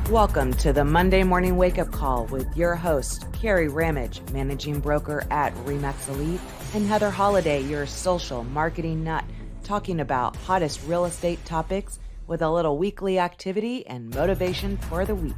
Welcome to the Monday Morning Wake Up Call with your host, Carrie Ramage, managing broker at Remax Elite, and Heather Holliday, your social marketing nut, talking about hottest real estate topics with a little weekly activity and motivation for the week.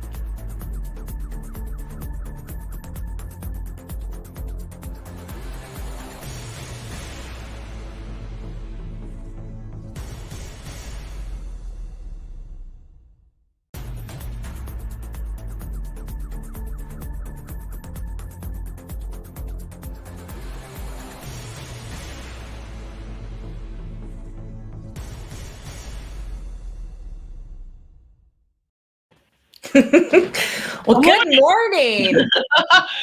Well, good morning.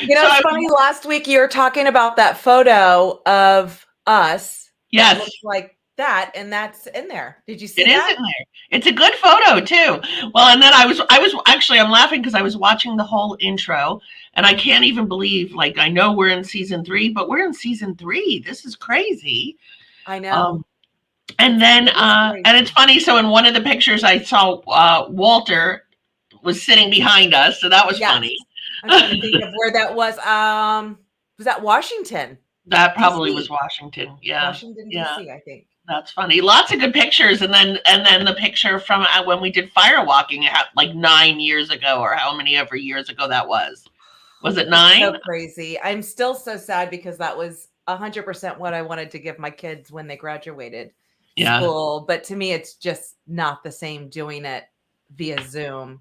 It's funny. Last week you were talking about that photo of us. Yes. It looks like that, and that's in there. Did you see that? It is in there. It's a good photo too. Well, and then I was actually, I'm laughing because I was watching the whole intro and I can't even believe, like, I know we're in season 3, but we're in season 3. This is crazy. I know. And then, and it's funny. So in one of the pictures I saw, Walter was sitting behind us. So that was funny. I'm trying to think of where that was. Was that Washington? That probably was Washington. Yeah. Washington, D.C., I think. That's funny. Lots of good pictures. And then the picture from when we did fire walking like 9 years ago, or how many ever years ago that was. Was it 9? So crazy. I'm still so sad because that was 100% what I wanted to give my kids when they graduated school. But to me, it's just not the same doing it via Zoom.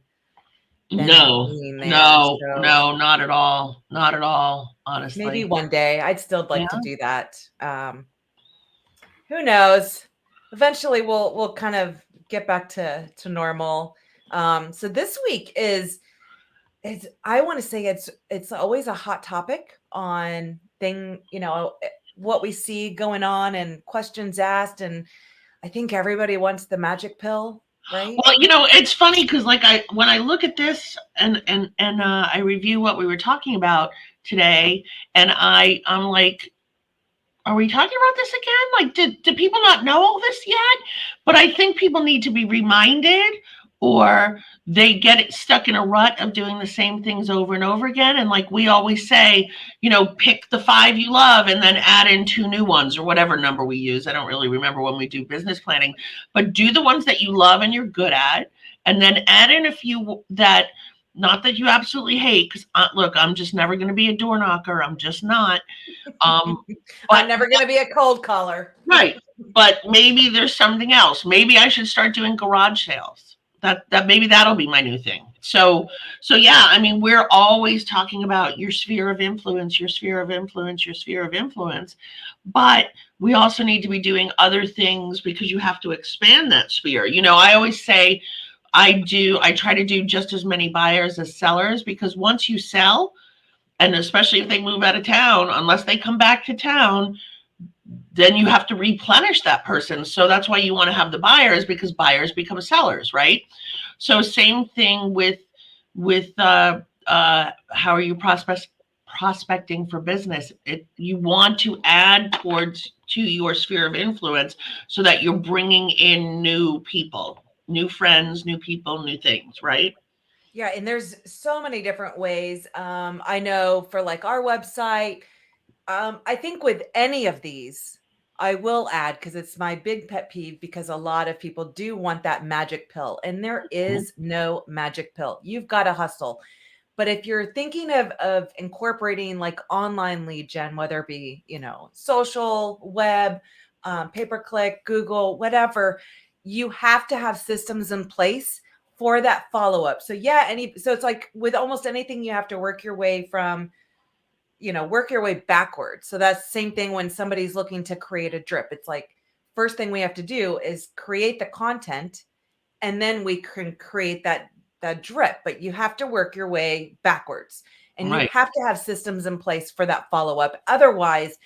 No, not at all. Not at all, honestly. Maybe one day. I'd still like to do that. Who knows? Eventually we'll kind of get back to normal. So this week I want to say it's always a hot topic on what we see going on and questions asked. And I think everybody wants the magic pill, right? Well, it's funny because when I look at this and I review what we were talking about today, and I'm like, are we talking about this again? Like, do people not know all this yet? But I think people need to be reminded, or they get stuck in a rut of doing the same things over and over again. And like we always say, pick the 5 you love and then add in 2 new ones, or whatever number we use. I don't really remember when we do business planning, but do the ones that you love and you're good at, and then add in a few that, not that you absolutely hate, because look, I'm just never going to be a door knocker. I'm just not. I'm never going to be a cold caller. Right. But maybe there's something else. Maybe I should start doing garage sales. That maybe that'll be my new thing. So yeah, I mean, we're always talking about your sphere of influence, your sphere of influence, your sphere of influence. But we also need to be doing other things because you have to expand that sphere. I always say I try to do just as many buyers as sellers, because once you sell, and especially if they move out of town, unless they come back to town, then you have to replenish that person. So that's why you want to have the buyers, because buyers become sellers, right? So same thing with how are you prospecting for business? You want to add to your sphere of influence so that you're bringing in new people, new friends, new people, new things, right? Yeah, and there's so many different ways. I know for like our website, I think with any of these, I will add, because it's my big pet peeve, because a lot of people do want that magic pill, and there is no magic pill. You've got to hustle. But if you're thinking of incorporating like online lead gen, whether it be, social, web, pay-per-click, Google, whatever, you have to have systems in place for that follow-up. So so it's like with almost anything, you have to work your way backwards. So that's the same thing when somebody's looking to create a drip. It's like, first thing we have to do is create the content, and then we can create that drip. But you have to work your way backwards, and you have to have systems in place for that follow-up. Otherwise,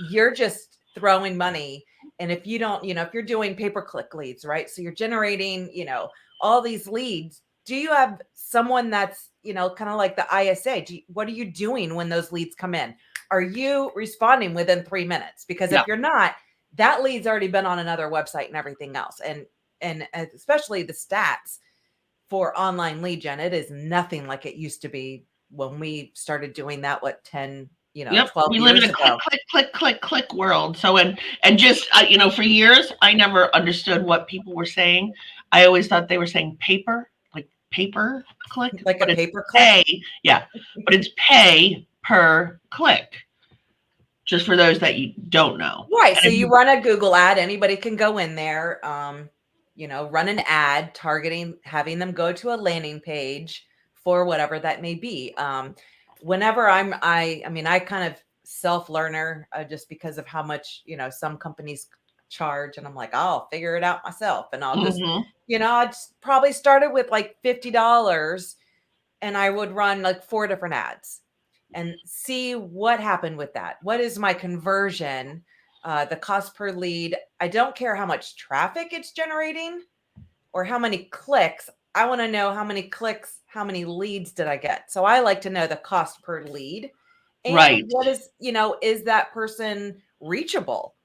you're just throwing money. And if you don't, if you're doing pay-per-click leads, right? So you're generating, all these leads. Do you have someone that's, kind of like the ISA? What are you doing when those leads come in? Are you responding within 3 minutes? Because if you're not, that lead's already been on another website and everything else. And especially the stats for online lead gen. It is nothing like it used to be when we started doing that, what, 10, Yep, 12 we live in years a click, ago. click, click, click, click world. So and just for years, I never understood what people were saying. I always thought they were saying paper, like paper click, Like a but it's pay per click. pay. Yeah, but it's pay per click. Just for those that you don't know. Right. So And if you you, run a Google ad, anybody can go in there, run an ad targeting, having them go to a landing page for whatever that may be. Whenever I mean, I kind of self learner just because of how much, some companies charge. And I'm like, I'll figure it out myself. And I'll just, mhm, I just probably started with like $50 and I would run like 4 different ads and see what happened with that. What is my conversion? The cost per lead. I don't care how much traffic it's generating or how many clicks. I want to know how many clicks, how many leads did I get? So I like to know the cost per lead and right, what is that person reachable?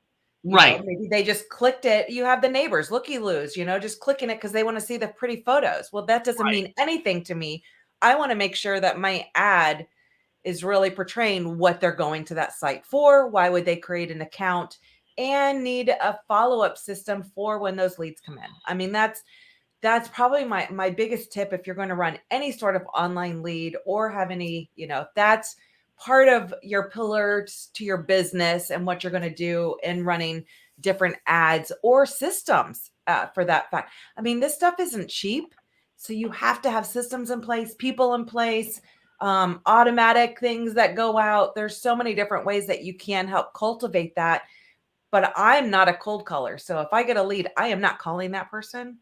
right, Maybe they just clicked it. You have the neighbors, looky loos, just clicking it because they want to see the pretty photos. Well, that doesn't right, mean anything to me. I want to make sure that my ad is really portraying what they're going to that site for. Why would they create an account and need a follow-up system for when those leads come in? I mean, that's probably my biggest tip if you're going to run any sort of online lead or have any, if that's part of your pillars to your business and what you're going to do in running different ads or systems for that fact. I mean, this stuff isn't cheap. So you have to have systems in place, people in place, automatic things that go out. There's so many different ways that you can help cultivate that. But I'm not a cold caller. So if I get a lead, I am not calling that person.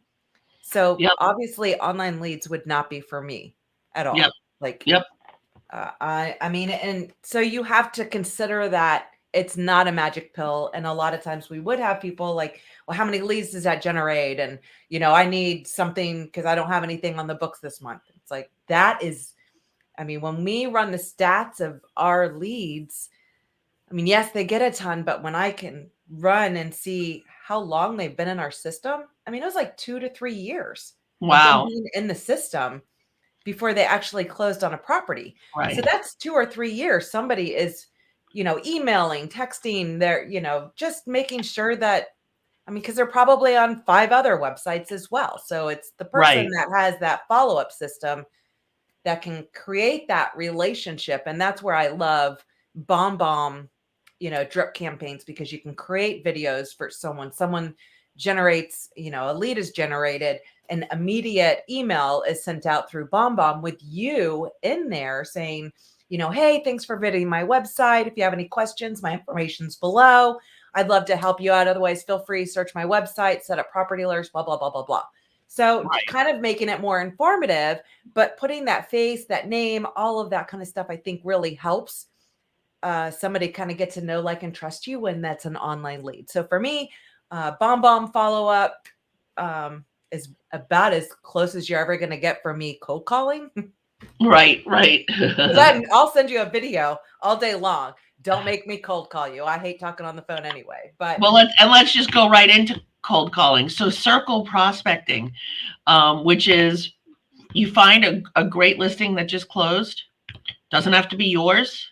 So yep, obviously online leads would not be for me at yep, all. Like yep, I mean, and so you have to consider that it's not a magic pill. And a lot of times we would have people like, well, how many leads does that generate? And I need something because I don't have anything on the books this month. It's like that is, I mean, when we run the stats of our leads, I mean, yes, they get a ton, but when I can run and see how long they've been in our system, I mean, it was like 2 to 3 years of them wow, being in the system before they actually closed on a property. So right, that's 2 or 3 years. Somebody is, emailing, texting, they're, just making sure that, I mean, because they're probably on 5 other websites as well. So it's the person right, that has that follow up system that can create that relationship. And that's where I love bomb, drip campaigns because you can create videos for someone generates, a lead is generated, an immediate email is sent out through bomb with you in there saying, hey, thanks for visiting my website. If you have any questions, my information's below. I'd love to help you out. Otherwise, feel free to search my website, set up property alerts, blah, blah, blah, blah, blah. So right. kind of making it more informative, but putting that face, that name, all of that kind of stuff, I think really helps somebody kind of get to know, like, and trust you when that's an online lead. So for me, bomb follow up is about as close as you're ever going to get from me cold calling. Right, right. Because I'll send you a video all day long. Don't make me cold call you. I hate talking on the phone anyway. But Well, let's just go right into cold calling. So circle prospecting, which is you find a great listing that just closed. Doesn't have to be yours.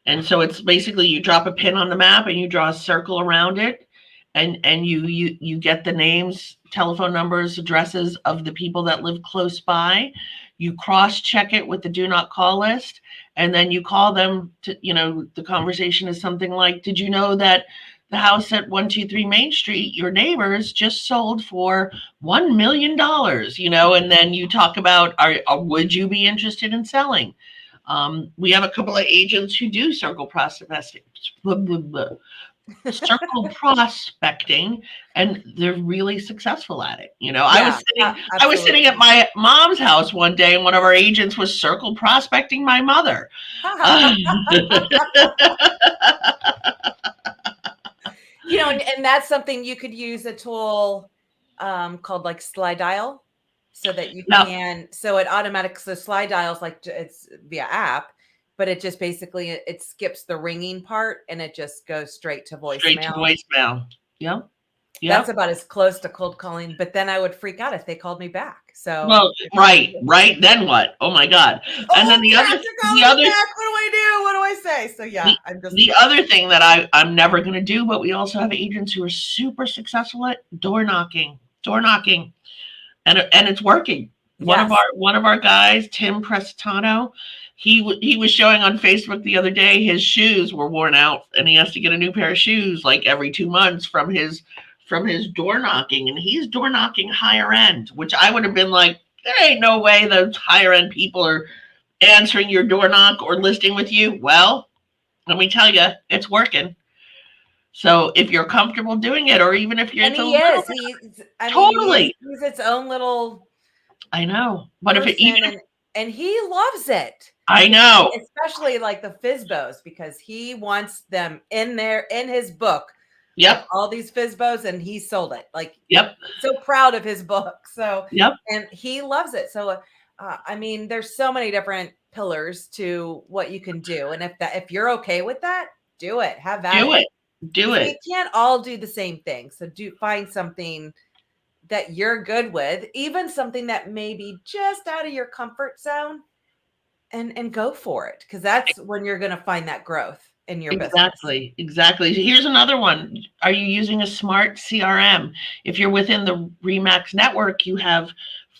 And so it's basically you drop a pin on the map and you draw a circle around it, and you get the names, telephone numbers, addresses of the people that live close by. You cross check it with the do not call list, and then you call them to, the conversation is something like, did you know that the house at 123 Main Street, your neighbors just sold for $1 million, and then you talk about, would you be interested in selling? We have a couple of agents who do circle prospecting, and they're really successful at it. yeah, I was sitting at absolutely. my mom's house one day, and one of our agents was circle prospecting my mother. Uh, And that's something you could use a tool called like slide dial so that you now, can, so it automatic, so slide dials like it's via app, but it just basically it skips the ringing part and it just goes straight to straight to voicemail. voicemail. Yeah. Yep. That's about as close to cold calling, but then I would freak out if they called me back. So, Well, right, right. Then what? Oh my God. And then oh crap, you're the calling me other, back. What do I do? What do I say? So yeah, the, I'm just the other thing that I'm never going to do, but we also have agents who are super successful at door knocking, and it's working. yes. One of our guys, Tim Prestano, he was showing on Facebook the other day his shoes were worn out, and he has to get a new pair of shoes like every 2 months from his door knocking, and he's door knocking higher end, which I would have been like, there ain't no way those higher end people are answering your door knock or listing with you. Well, let me tell you, it's working. So if you're comfortable doing it, or even if you're, And it's a he little is. bit, He's I mean, totally, he's its own little I know. But if it even, person, and he loves it. I He, know, especially like the Fizbos, because he wants them in there in his book of yep, all these Fizbos, and he sold it. Like yep, so proud of his book. So yep, and he loves it. So I mean, there's so many different pillars to what you can do, and if you're okay with that, do it. Have at do it, it, do because it. we can't all do the same thing. So do find something that you're good with, even something that may be just out of your comfort zone, and go for it, because that's when you're going to find that growth in your business. Exactly, exactly. Here's another one. Are you using a smart CRM? If you're within the Remax network, you have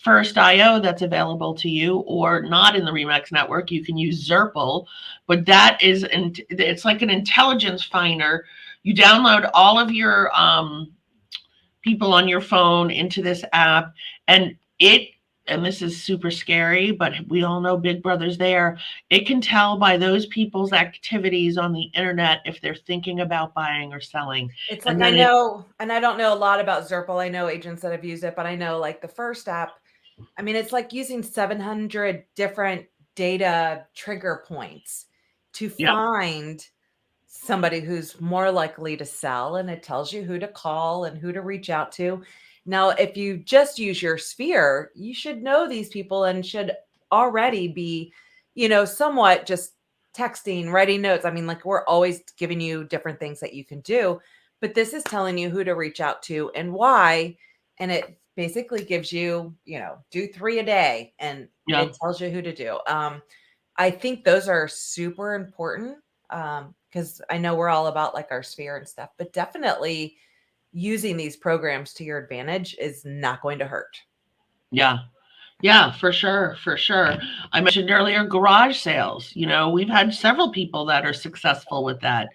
First IO that's available to you, or not in the Remax network, you can use Zurple, but that is, it's like an intelligence finder. You download all of your people on your phone into this app, and and this is super scary, but we all know Big Brother's there. It can tell by those people's activities on the internet if they're thinking about buying or selling. It's like And I then it, know, and I don't know a lot about Zurple. I know agents that have used it, but I know like the first app, I mean, it's like using 700 different data trigger points to yep, find somebody who's more likely to sell, and it tells you who to call and who to reach out to. Now, if you just use your sphere, you should know these people and should already be, somewhat just texting, writing notes. I mean, like we're always giving you different things that you can do, but this is telling you who to reach out to and why. And it basically gives you, do 3 a day, and yeah, it tells you who to do. I think those are super important, because I know we're all about like our sphere and stuff, but definitely using these programs to your advantage is not going to hurt. yeah. Yeah, for sure, for sure. I mentioned earlier garage sales. We've had several people that are successful with that.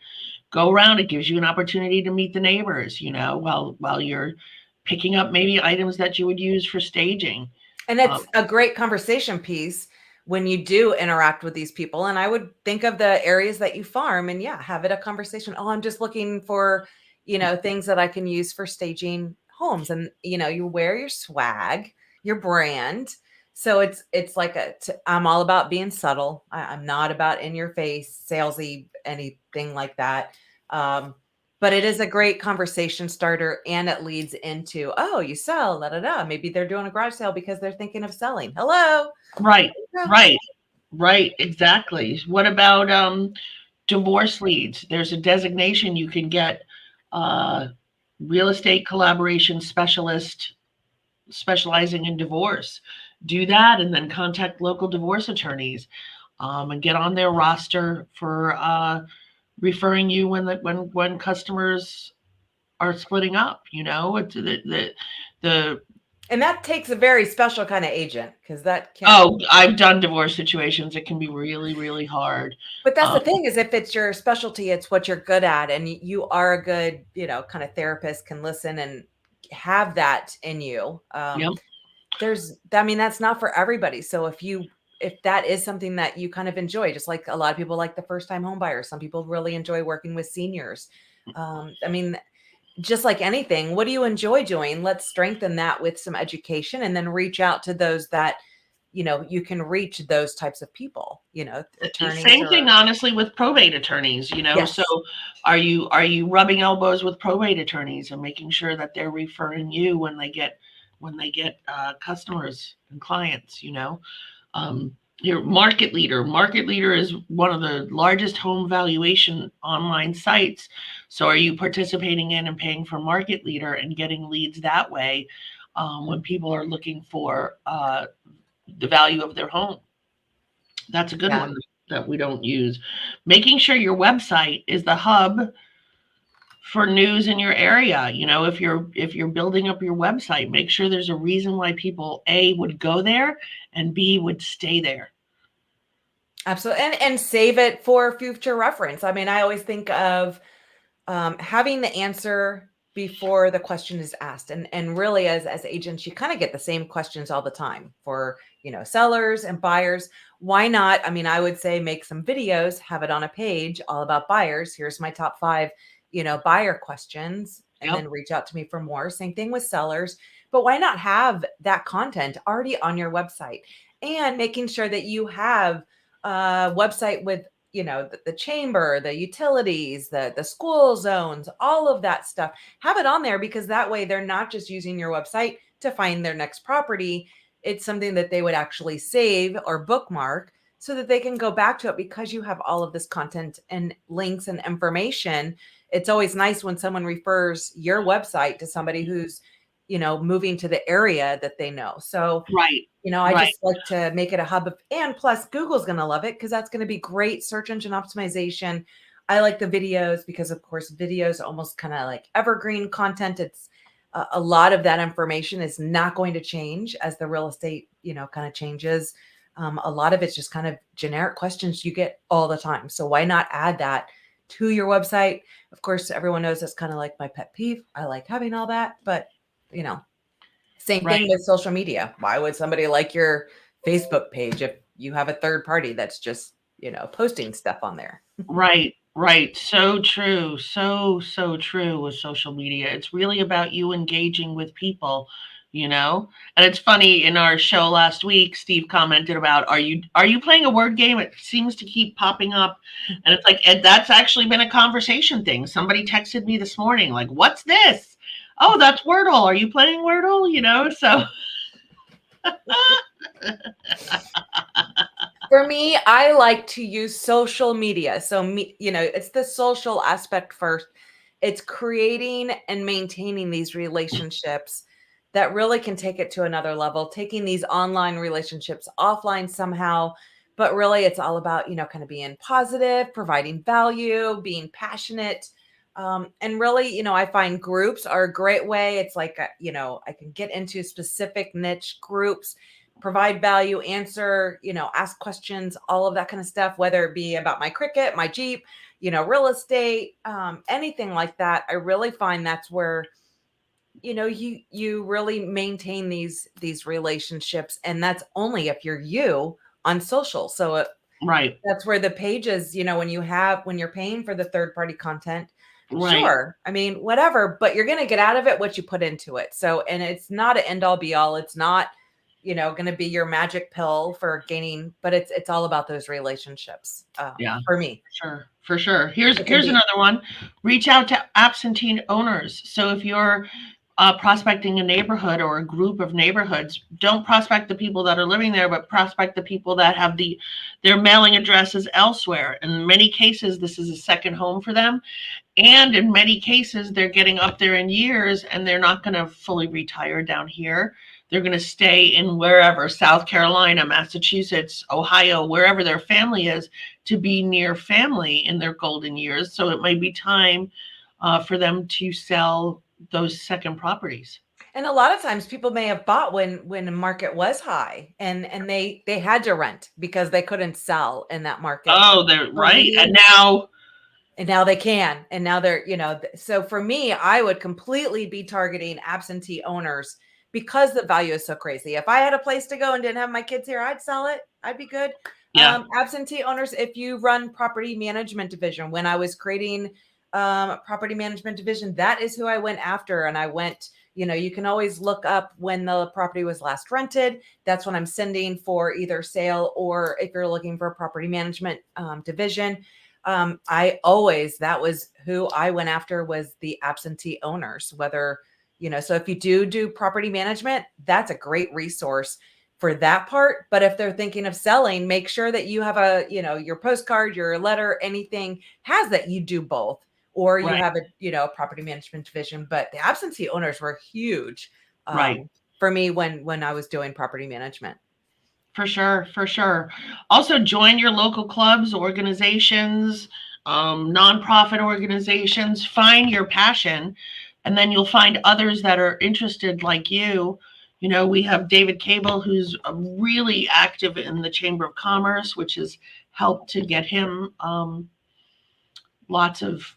Go around, it gives you an opportunity to meet the neighbors, while you're picking up maybe items that you would use for staging. And Um, it's a great conversation piece when you do interact with these people. And I would think of the areas that you farm and yeah, have it a conversation. Oh, I'm just looking for, things that I can use for staging homes. And, you wear your swag, your brand. So it's like I'm all about being subtle. I'm not about in your face, salesy, anything like that. Um, but it is a great conversation starter, and it leads into, oh, you sell, da da da. Maybe they're doing a garage sale because they're thinking of selling. Hello. right, Yeah. right, right, exactly. What about divorce leads? There's a designation you can get, uh, real estate collaboration specialist specializing in divorce. Do that and then contact local divorce attorneys, and get on their roster for referring you when customers are splitting up. It's the And that takes a very special kind of agent, because that can't. oh, I've done divorce situations. It can be really, really hard. But that's Um, the thing, is if it's your specialty, it's what you're good at, and you are a good, kind of therapist, can listen and have that in you. yep, I mean, that's not for everybody. So if that is something that you kind of enjoy, just like a lot of people like the first time home buyers, some people really enjoy working with seniors. I mean, just like anything, what do you enjoy doing? Let's strengthen that with some education, and then reach out to those that, you can reach those types of people, attorneys same thing or honestly with probate attorneys. So yes. are you rubbing elbows with probate attorneys and making sure that they're referring you when they get customers and clients. Your market leader. Market leader is one of the largest home valuation online sites. So are you participating in and paying for market leader and getting leads that way when people are looking for the value of their home? That's a good Yeah. one that we don't use. Making sure your website is the hub for news in your area. You know, if you're building up your website, make sure there's a reason why people A would go there and B would stay there. Absolutely. And save it for future reference. I mean, I always think of having the answer before the question is asked. And really as agents, you kind of get the same questions all the time for, sellers and buyers. Why not? I mean, I would say make some videos, have it on a page all about buyers. Here's my top 5, buyer questions, and Yep. then reach out to me for more. Same thing with sellers. But why not have that content already on your website, and making sure that you have a website with the chamber, the utilities, the school zones, all of that stuff. Have it on there, because that way they're not just using your website to find their next property. It's something that they would actually save or bookmark so that they can go back to it, because you have all of this content and links and information. It's always nice when someone refers your website to somebody who's moving to the area that they know. So Right. I Right. just like to make it a hub of, and plus Google's going to love it because that's going to be great search engine optimization. I like the videos because, of course, videos almost kind of like evergreen content. It's a lot of that information is not going to change as the real estate, kind of changes. A lot of it's just kind of generic questions you get all the time. So why not add that to your website? Of course, everyone knows that's kind of like my pet peeve. I like having all that, but you know, same Right. thing with social media. Why would somebody like your Facebook page if you have a third party that's just, posting stuff on there? Right, right. So true. So true with social media. It's really about you engaging with people, you know? And it's funny, in our show last week, Steve commented about, are you playing a word game? It seems to keep popping up. And it's like, and that's actually been a conversation thing. Somebody texted me this morning, like, what's this? Oh, that's Wordle. Are you playing Wordle? You know, so For me, I like to use social media. So it's the social aspect first. It's creating and maintaining these relationships that really can take it to another level, taking these online relationships offline somehow. But really, it's all about, kind of being positive, providing value, being passionate. And really, I find groups are a great way. It's like, I can get into specific niche groups, provide value, answer, ask questions, all of that kind of stuff, whether it be about my cricket, my Jeep, real estate, anything like that. I really find that's where, you really maintain these relationships. And that's only if you're you on social. So right, that's where the pages, when you're paying for the third party content, right. sure. I mean, whatever, but you're going to get out of it what you put into it. So, and it's not an end all be all. It's not, going to be your magic pill for gaining, but it's all about those relationships. Yeah. For me, Sure, for sure. Here's it can here's be. another one. Reach out to absentee owners. So if you're prospecting a neighborhood or a group of neighborhoods, don't prospect the people that are living there, but prospect the people that have their mailing addresses elsewhere. In many cases, this is a second home for them, and in many cases, they're getting up there in years and they're not going to fully retire down here. They're going to stay in wherever, South Carolina, Massachusetts, Ohio, wherever their family is, to be near family in their golden years. So it might be time for them to sell those second properties. And a lot of times people may have bought when the market was high, and they had to rent because they couldn't sell in that market. Oh, they're For right. And me, now, and now they can. And now they're, so for me, I would completely be targeting absentee owners because the value is so crazy. If I had a place to go and didn't have my kids here, I'd sell it. I'd be good. yeah, Absentee owners, if you run property management division, when I was creating property management division, that is who I went after. And I went, you can always look up when the property was last rented. That's when I'm sending for either sale, or if you're looking for a property management division. That was who I went after, was the absentee owners, whether, so if you do property management, that's a great resource for that part. But if they're thinking of selling, make sure that you have a, your postcard, your letter, anything has that you do both, or you Right. have a, property management division. But the absentee owners were huge Right. for me when I was doing property management. For sure, for sure. Also, join your local clubs, organizations, nonprofit organizations. Find your passion, and then you'll find others that are interested like you. You know, we have David Cable, who's really active in the Chamber of Commerce, which has helped to get him lots of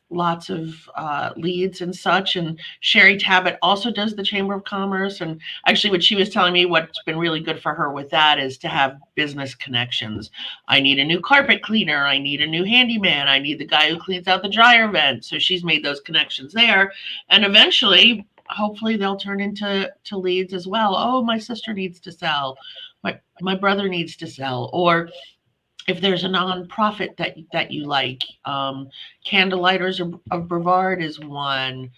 leads and such. And Sherry Tabbitt also does the Chamber of Commerce. And actually, what she was telling me, what's been really good for her with that is to have business connections. I need a new carpet cleaner. I need a new handyman. I need the guy who cleans out the dryer vent. So she's made those connections there. And eventually, hopefully, they'll turn into leads as well. Oh, my sister needs to sell. My brother needs to sell. Or if there's a nonprofit that you like, Candlelighters of Brevard is one.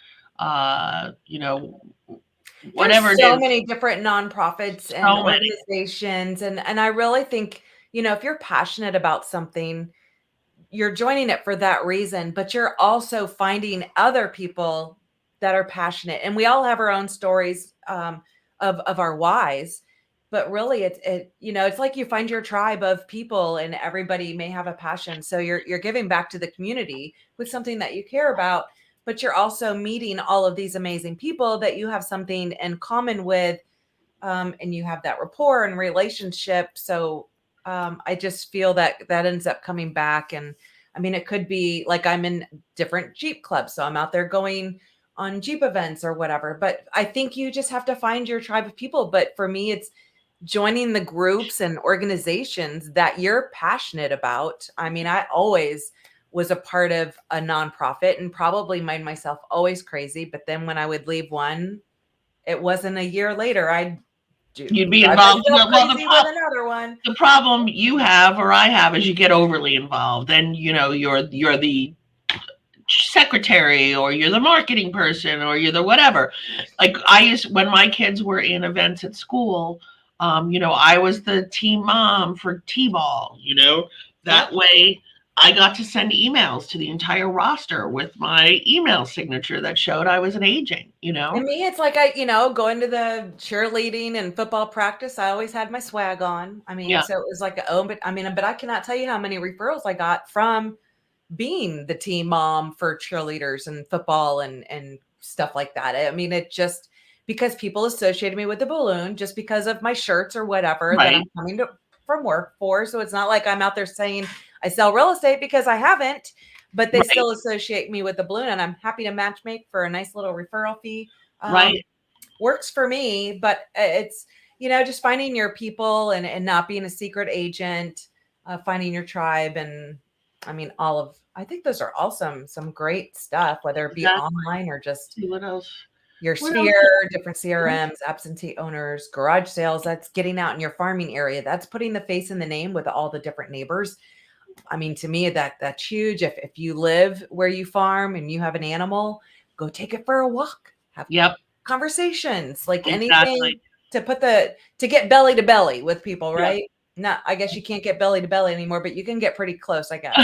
You know, whatever There's it so is, many different nonprofits and so many. organizations, and I really think, if you're passionate about something, you're joining it for that reason, but you're also finding other people that are passionate. And we all have our own stories of our whys, but really it's like you find your tribe of people and everybody may have a passion. So you're giving back to the community with something that you care about, but you're also meeting all of these amazing people that you have something in common with, and you have that rapport and relationship. So I just feel that ends up coming back. And I mean, it could be like I'm in different Jeep clubs, so I'm out there going on Jeep events or whatever. But I think you just have to find your tribe of people. But for me, it's joining the groups and organizations that you're passionate about. I mean, I always was a part of a nonprofit and probably made myself always crazy. But then when I would leave one, it wasn't a year later, I'd You'd be drive involved in myself well, crazy with another one. the problem you have or I have is you get overly involved. Then you're the secretary, or you're the marketing person, or you're the whatever. Like I used when my kids were in events at school, I was the team mom for t-ball. That Yep. way I got to send emails to the entire roster with my email signature that showed I was an agent. And me, it's like going to the cheerleading and football practice. I always had my swag on. I mean, Yeah. so it was like, oh, but I cannot tell you how many referrals I got from being the team mom for cheerleaders and football and stuff like that. I mean, it just because people associated me with the balloon just because of my shirts or whatever that I'm Right. coming from work for. So it's not like I'm out there saying I sell real estate, because I haven't, but they Right. still associate me with the balloon, and I'm happy to match make for a nice little referral fee. Right. Works for me, but it's, just finding your people and not being a secret agent, finding your tribe. And I mean, I think those are awesome. Some great stuff, whether it be Exactly. online or just See what else. your What else? sphere, different CRMs, absentee owners, garage sales. That's getting out in your farming area. That's putting the face in the name with all the different neighbors. I mean, to me, that's huge. If you live where you farm and you have an animal, go take it for a walk. Have Yep. conversations, like anything Exactly. to get belly to belly with people, Yep. right? Not, I guess you can't get belly to belly anymore, but you can get pretty close, I guess.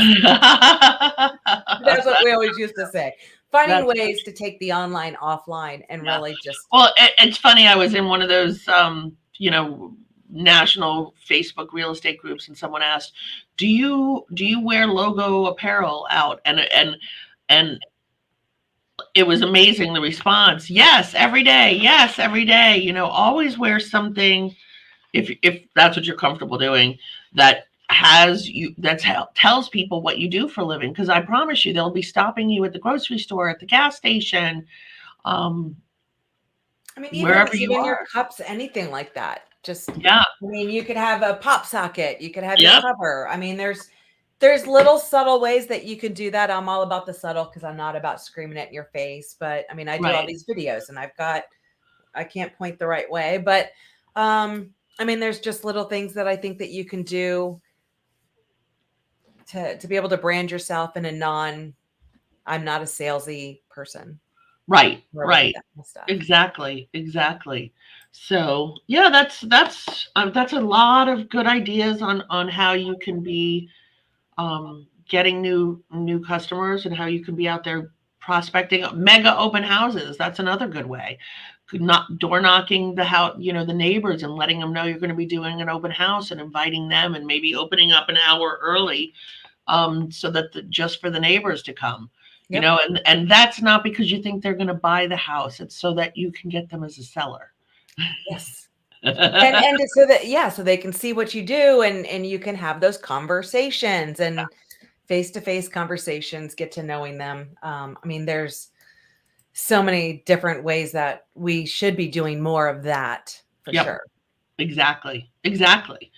That's what we always used to say. Finding That's ways to take the online offline and yeah. really just Well, it's funny. I was in one of those, national Facebook real estate groups, and someone asked, "Do you wear logo apparel out?" And it was amazing the response. Yes, every day. Yes, every day. Always wear something if that's what you're comfortable doing that has you that tells people what you do for a living. Because I promise you, they'll be stopping you at the grocery store, at the gas station, um, I mean, even wherever you your are. cups, anything like that. Just, Yeah. I mean, you could have a pop socket, you could have your Yep. cover. I mean, there's little subtle ways that you can do that. I'm all about the subtle because I'm not about screaming it in your face. But I mean, I do all Right. these videos and I can't point the right way, but I mean, there's just little things that I think that you can do to be able to brand yourself in a I'm not a salesy person. Right, coordinate right. that kind of stuff. Exactly, exactly. So yeah, that's a lot of good ideas on how you can be getting new customers and how you can be out there prospecting. Mega open houses, that's another good way. Not door knocking the house, the neighbors, and letting them know you're going to be doing an open house and inviting them, and maybe opening up an hour early, so that just for the neighbors to come. Yep. And that's not because you think they're going to buy the house. It's so that you can get them as a seller. Yes. And so that, yeah, so they can see what you do, and you can have those conversations, and face-to-face conversations, get to knowing them. I mean, there's so many different ways that we should be doing more of that for Yep, sure. exactly, exactly.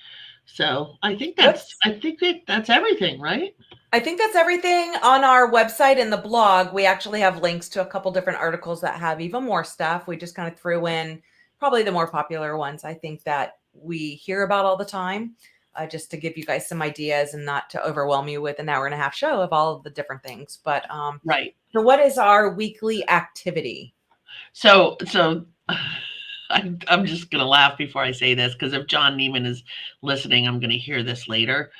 So What's that's everything, right? I think that's everything on our website and the blog. We actually have links to a couple different articles that have even more stuff. We just kind of threw in probably the more popular ones, I think, that we hear about all the time, just to give you guys some ideas and not to overwhelm you with an hour and a half show of all of the different things. But Right. so what is our weekly activity? So I'm just gonna laugh before I say this, because if John Neiman is listening, I'm gonna hear this later.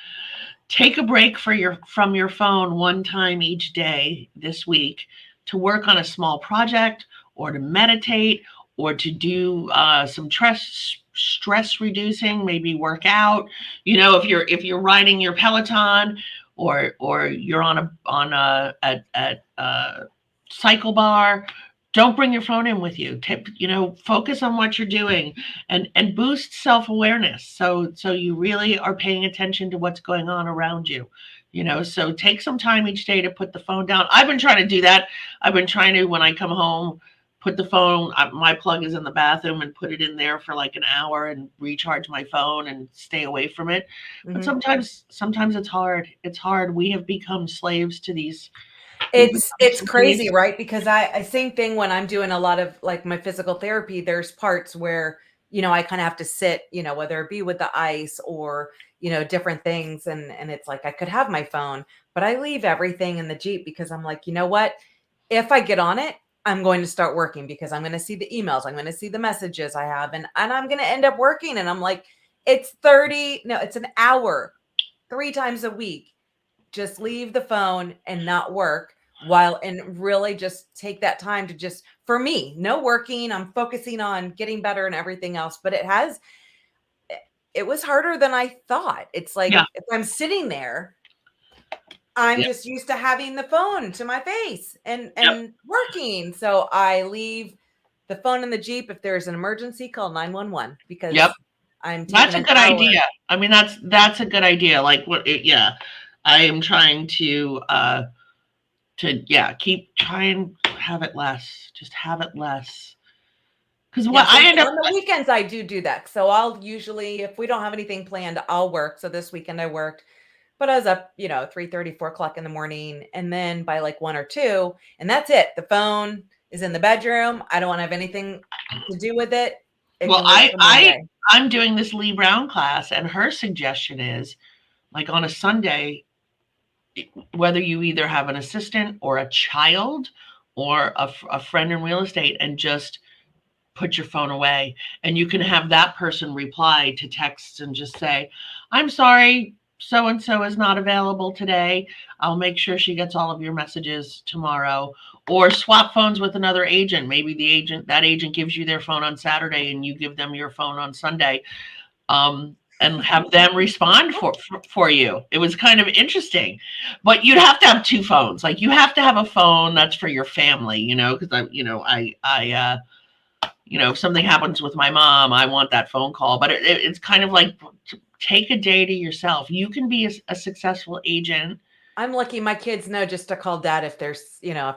Take a break from your phone one time each day this week to work on a small project, or to meditate, or to do some stress reducing, maybe work out. If you're riding your Peloton, or you're on a cycle bar, don't bring your phone in with you. Focus on what you're doing, and boost self-awareness, so you really are paying attention to what's going on around you. So take some time each day to put the phone down. I've been trying to do that. I've been trying to, when I come home, put the phone, my plug is in the bathroom, and put it in there for like an hour and recharge my phone and stay away from it. But Mhm. sometimes it's hard. We have become slaves to these. We've It's become crazy, slaves. right? Because I same thing when I'm doing a lot of like my physical therapy, there's parts where, I kind of have to sit, whether it be with the ice or, different things. And it's like I could have my phone, but I leave everything in the Jeep because I'm like, you know what? If I get on it, I'm going to start working because I'm going to see the emails, I'm going to see the messages I have, and I'm going to end up working. And I'm like, it's 30, no, it's an hour, 3 times a week. Just leave the phone and not work, while and really just take that time to just, for me, no working, I'm focusing on getting better and everything else. But it was harder than I thought. It's like Yeah. if I'm sitting there, I'm Yep. just used to having the phone to my face and Yep. working. So I leave the phone in the Jeep. If there's an emergency, call 911 Yep. because I'm taking That's a an good hour. idea. I mean, that's a good idea. Like yeah. I am trying to yeah, keep try and have it less. Just have it less. Because what Yes, and I end up on the weekends, I do that. So I'll usually, if we don't have anything planned, I'll work. So this weekend I worked, but I was up, 3:30, 4 o'clock in the morning. And then by like 1 or 2, and that's it. The phone is in the bedroom. I don't want to have anything to do with it. It well, can wait till Monday. I'm doing this Lee Brown class, and her suggestion is, like, on a Sunday, whether you either have an assistant or a child or a friend in real estate, and just put your phone away, and you can have that person reply to texts and just say, I'm sorry, so and so is not available today. I'll make sure she gets all of your messages tomorrow. Or swap phones with another agent. Maybe that agent gives you their phone on Saturday, and you give them your phone on Sunday, and have them respond for you. It was kind of interesting, but you'd have to have two phones. Like, you have to have a phone that's for your family, because if something happens with my mom, I want that phone call. But it's kind of like, take a day to yourself. You can be a successful agent. I'm lucky my kids know just to call dad if there's, if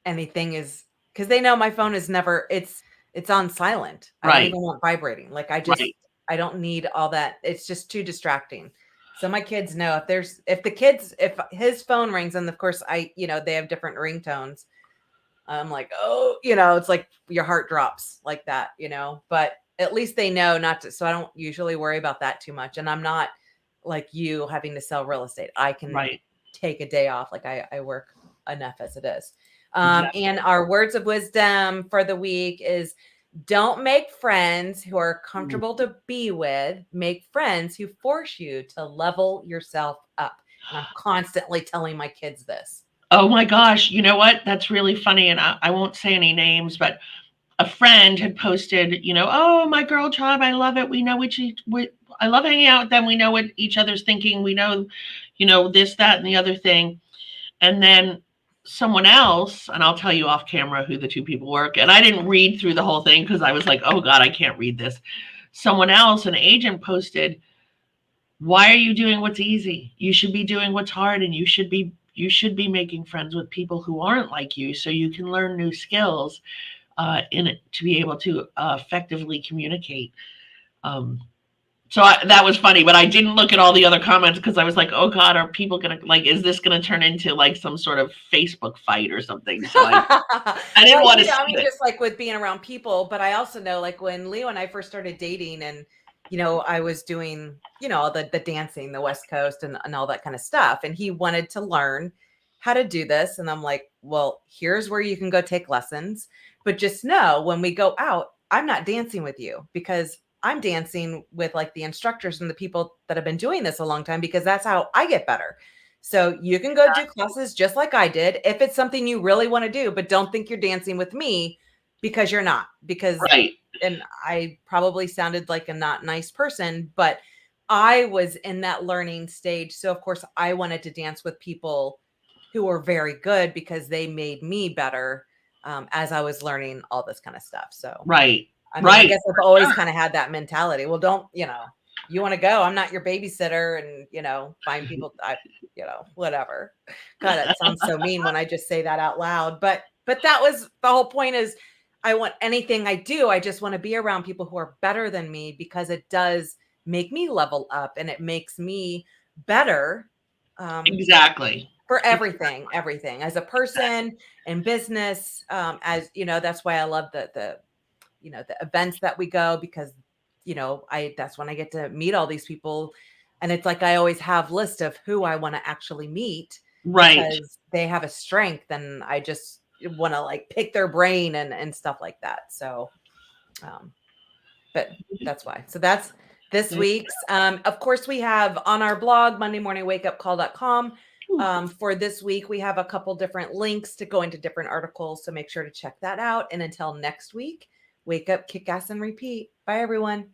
anything is, because they know my phone is never, it's on silent. I don't Right, even want vibrating. Like right. I don't need all that. It's just too distracting. So my kids know if his phone rings, and of course they have different ringtones. I'm like, oh, it's like your heart drops like that, but at least they know not to. So I don't usually worry about that too much. And I'm not like you having to sell real estate. I can Right. take a day off. Like I work enough as it is. Exactly. And our words of wisdom for the week is don't make friends who are comfortable to be with. Make friends who force you to level yourself up. And I'm constantly telling my kids this. Oh my gosh, you know what? That's really funny. And I won't say any names, but a friend had posted, oh, my girl tribe, I love it. We know I love hanging out with them. We know what each other's thinking. We know, this, that, and the other thing. And then someone else, and I'll tell you off camera who the two people were. And I didn't read through the whole thing because I was like, oh God, I can't read this. Someone else, an agent, posted, why are you doing what's easy? You should be doing what's hard, and you should be making friends with people who aren't like you so you can learn new skills in it to be able to effectively communicate. Um, that was funny, but I didn't look at all the other comments because I was like, oh God, are people going to is this going to turn into like some sort of Facebook fight or something? So I didn't Well, want to see I mean, it. just like with being around people, but I also know like when Leo and I first started dating and, I was doing, all the dancing, the West Coast and all that kind of stuff. And he wanted to learn how to do this. And I'm like, well, here's where you can go take lessons. But just know when we go out, I'm not dancing with you because I'm dancing with like the instructors and the people that have been doing this a long time because that's how I get better. So you can go do classes just like I did if it's something you really want to do, but don't think you're dancing with me because you're not. Because, Right. and I probably sounded like a not nice person, but I was in that learning stage. So, of course, I wanted to dance with people who were very good because they made me better as I was learning all this kind of stuff. So, Right. I mean, I Right. guess I've always kind of had that mentality. Well, don't, you want to go, I'm not your babysitter and, find people, whatever. God, that sounds so mean when I just say that out loud. But that was the whole point is I want anything I do, I just want to be around people who are better than me because it does make me level up and it makes me better um, Exactly. for everything as a person in business. As that's why I love the events that we go because I that's when I get to meet all these people and it's like I always have list of who I want to actually meet Right. because they have a strength and I just want to like pick their brain and stuff like that. So um but that's why. So that's this week's. Of course, we have on our blog, MondayMorningWakeUpCall.com. For this week, we have a couple different links to go into different articles. So make sure to check that out. And until next week, wake up, kick ass, and repeat. Bye, everyone.